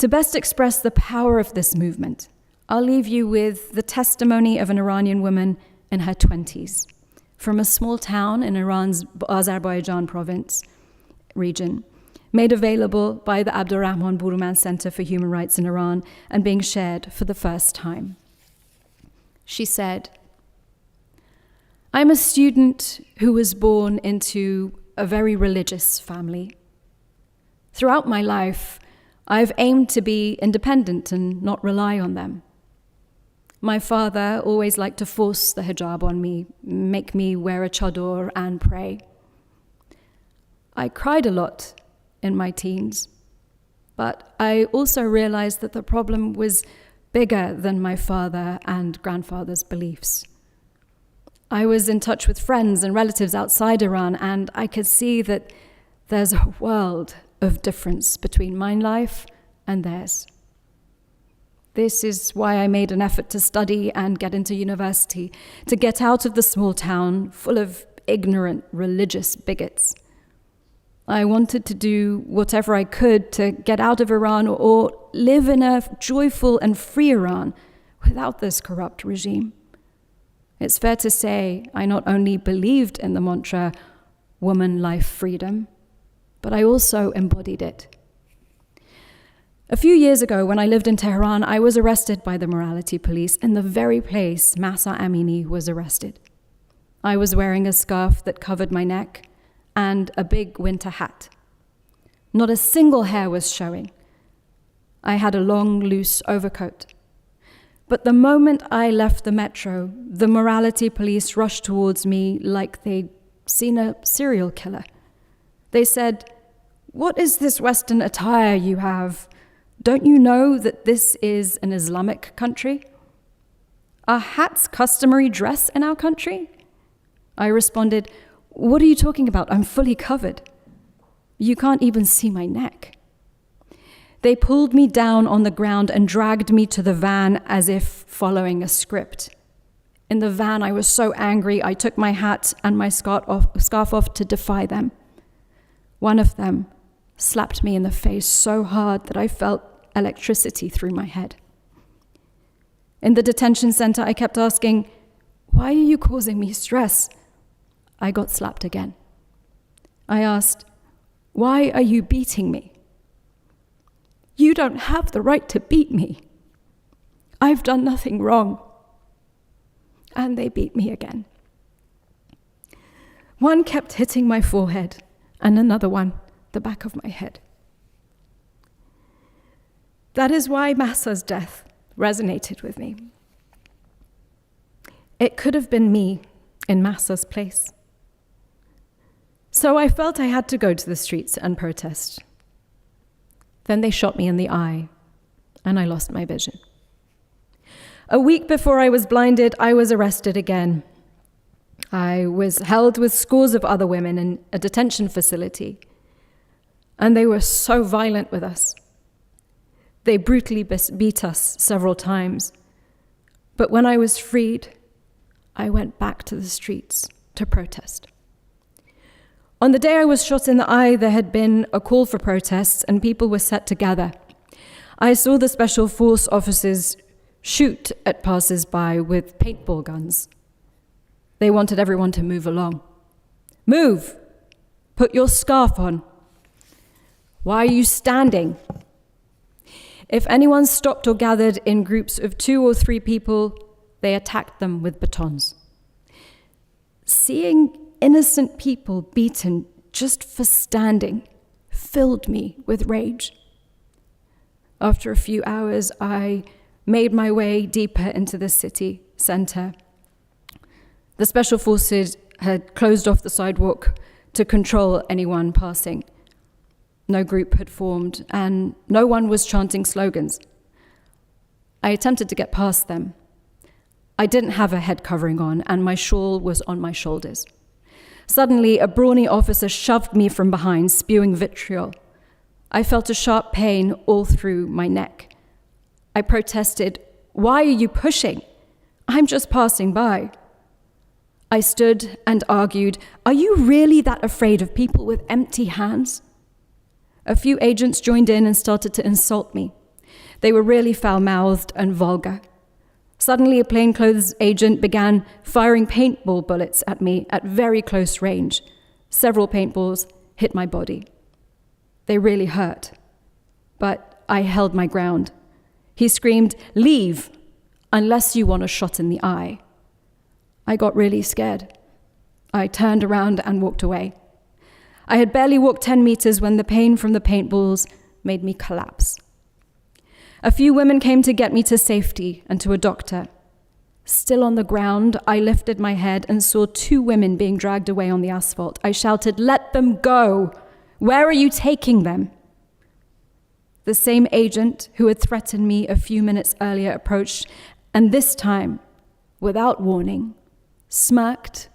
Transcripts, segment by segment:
To best express the power of this movement, I'll leave you with the testimony of an Iranian woman in her 20s from a small town in Iran's Azerbaijan province region, made available by the Abdorrahman Boroumand Center for Human Rights in Iran and being shared for the first time. She said, "I'm a student who was born into a very religious family. Throughout my life, I've aimed to be independent and not rely on them. My father always liked to force the hijab on me, make me wear a chador and pray. I cried a lot in my teens, but I also realized that the problem was bigger than my father and grandfather's beliefs. I was in touch with friends and relatives outside Iran, and I could see that there's a world of difference between my life and theirs. This is why I made an effort to study and get into university, to get out of the small town full of ignorant religious bigots. I wanted to do whatever I could to get out of Iran or live in a joyful and free Iran without this corrupt regime. It's fair to say I not only believed in the mantra, woman, life, freedom, but I also embodied it. A few years ago, when I lived in Tehran, I was arrested by the morality police in the very place Mahsa Amini was arrested. I was wearing a scarf that covered my neck and a big winter hat. Not a single hair was showing. I had a long, loose overcoat. But the moment I left the metro, the morality police rushed towards me like they'd seen a serial killer. They said, "What is this Western attire you have? Don't you know that this is an Islamic country? Are hats customary dress in our country?" I responded, "What are you talking about? I'm fully covered. You can't even see my neck." They pulled me down on the ground and dragged me to the van as if following a script. In the van, I was so angry, I took my hat and my scarf off to defy them. One of them slapped me in the face so hard that I felt electricity through my head. In the detention center, I kept asking, "Why are you causing me stress?" I got slapped again. I asked, "Why are you beating me?" "You don't have the right to beat me. I've done nothing wrong." And they beat me again. One kept hitting my forehead, and another one the back of my head. That is why Mahsa's death resonated with me. It could have been me in Mahsa's place. So I felt I had to go to the streets and protest. Then they shot me in the eye, and I lost my vision. A week before I was blinded, I was arrested again. I was held with scores of other women in a detention facility, and they were so violent with us. They brutally beat us several times. But when I was freed, I went back to the streets to protest. On the day I was shot in the eye, there had been a call for protests and people were set to gather. I saw the special force officers shoot at passers-by with paintball guns. They wanted everyone to move along. "Move! Put your scarf on. Why are you standing?" If anyone stopped or gathered in groups of 2 or 3 people, they attacked them with batons. Seeing innocent people beaten just for standing filled me with rage. After a few hours, I made my way deeper into the city center. The special forces had closed off the sidewalk to control anyone passing. No group had formed, and no one was chanting slogans. I attempted to get past them. I didn't have a head covering on, and my shawl was on my shoulders. Suddenly, a brawny officer shoved me from behind, spewing vitriol. I felt a sharp pain all through my neck. I protested, "Why are you pushing? I'm just passing by." I stood and argued, "Are you really that afraid of people with empty hands?" A few agents joined in and started to insult me. They were really foul-mouthed and vulgar. Suddenly, a plainclothes agent began firing paintball bullets at me at very close range. Several paintballs hit my body. They really hurt, but I held my ground. He screamed, "Leave, unless you want a shot in the eye." I got really scared. I turned around and walked away. I had barely walked 10 meters when the pain from the paintballs made me collapse. A few women came to get me to safety and to a doctor. Still on the ground, I lifted my head and saw 2 women being dragged away on the asphalt. I shouted, "Let them go! Where are you taking them?" The same agent who had threatened me a few minutes earlier approached, and this time, without warning, smirked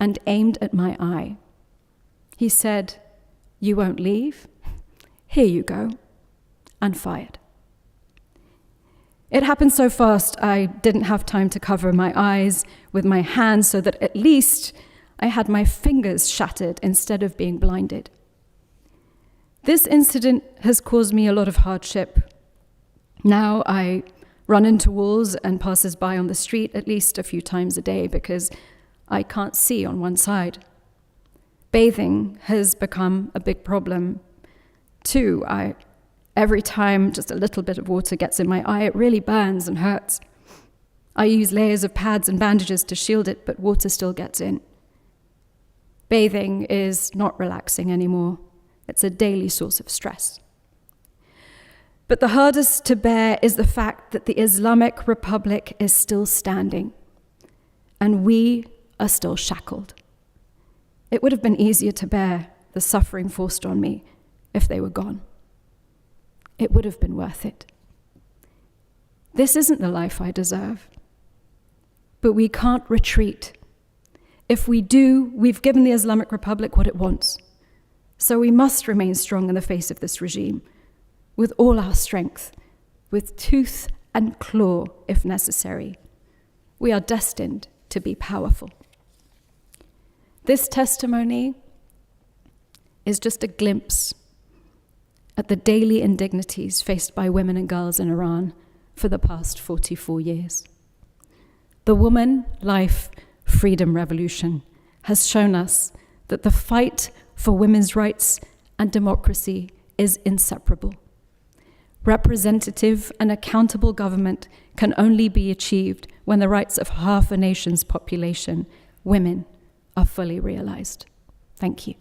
and aimed at my eye. He said, "You won't leave? Here you go," and fired. It happened so fast, I didn't have time to cover my eyes with my hands so that at least I had my fingers shattered instead of being blinded. This incident has caused me a lot of hardship. Now I run into walls and passers-by on the street at least a few times a day because I can't see on one side. Bathing has become a big problem too. Every time just a little bit of water gets in my eye, it really burns and hurts. I use layers of pads and bandages to shield it, but water still gets in. Bathing is not relaxing anymore. It's a daily source of stress. But the hardest to bear is the fact that the Islamic Republic is still standing, and we are still shackled. It would have been easier to bear the suffering forced on me if they were gone. It would have been worth it. This isn't the life I deserve. But we can't retreat. If we do, we've given the Islamic Republic what it wants. So we must remain strong in the face of this regime, with all our strength, with tooth and claw if necessary. We are destined to be powerful. This testimony is just a glimpse at the daily indignities faced by women and girls in Iran for the past 44 years. The woman, life, freedom revolution has shown us that the fight for women's rights and democracy is inseparable. Representative and accountable government can only be achieved when the rights of half a nation's population, women, are fully realized. Thank you.